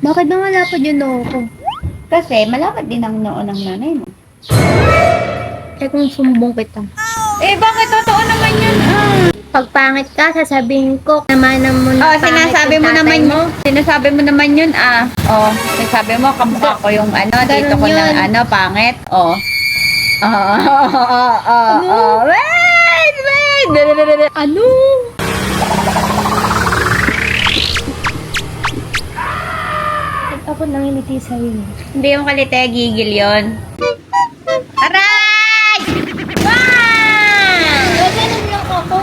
Bakit ba malapad yung noo ko? Kasi malapad din ang noo ng nanay mo. Eh kung sumbong kita. Eh, bakit totoo naman yun? Pag pangit ka, sasabihin ko, namanan mo Oh, na pangit sinasabi yung mo tatay naman mo. Sinasabi mo naman yun, Oh, sinasabi mo, kamukha ko yung dito ko Ganun ng yun. pangit. Oh. Wait! Ano? Ba't ako nangingiti sa'yo? Hindi yung kalite, gigil yun. Aray! Wow! Ganun lang ako.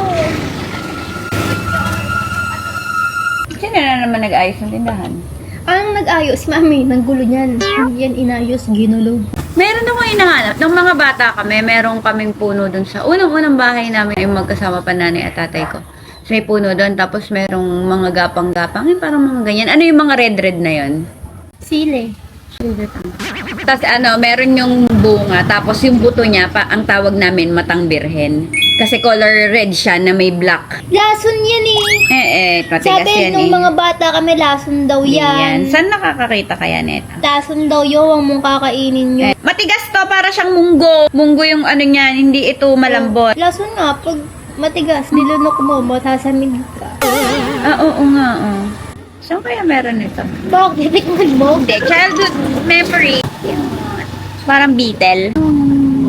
Sino na naman nag-ayos ng tindahan? Anong nag-ayos, mami? Nang gulo niyan. Hindi yan inayos, ginulog. Meron akong hinahanap. Nung mga bata kami, meron kaming puno dun sa unang-unang bahay namin. Yung magkasama pa nanay at tatay ko. So, may puno dun. Tapos merong mga gapang-gapang. Yung parang mga ganyan. Ano yung mga red-red na yun? Sile. Tapos meron yung bunga. Tapos yung buto niya, ang tawag namin, matang birhen. Kasi color red siya na may black. Lason yan eh. Patigas Sabi yan nung mga bata kami, lason daw yan. Saan nakakakita kaya net? Lason daw yun, huwag mong kakainin yun. Matigas to, para siyang munggo. Munggo yung ano niyan, hindi ito malambot. Lason nga, pag matigas, nilunok mo, matasamig ka. Oo nga, Saan kaya meron ito? Bakit? Titikman mo? Hindi, childhood memory. Parang beetle.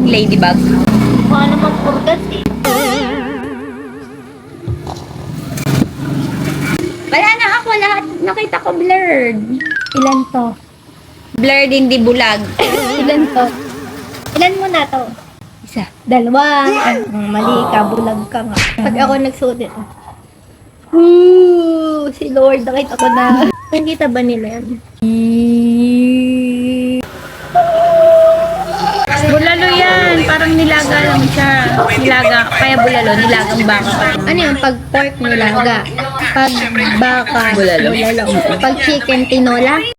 Ladybug. Mukha naman purgas eh. Wala na ako, lahat nakita ko blurred. Ilan to? Blurred, hindi bulag. Ilan to? Ilan mo na to? Isa. Dalawa. Mali ka, bulag ka nga. Pag ako nagsuot ito. Si Lord, nakita ko na. Nakita ba nila yan? Bulalo yan. Parang nilaga lang siya. Nilaga. Kaya bulalo, nilagang baka pa. Ano yung pag pork nilaga? Pag baka Bulalo. Pag chicken tinola?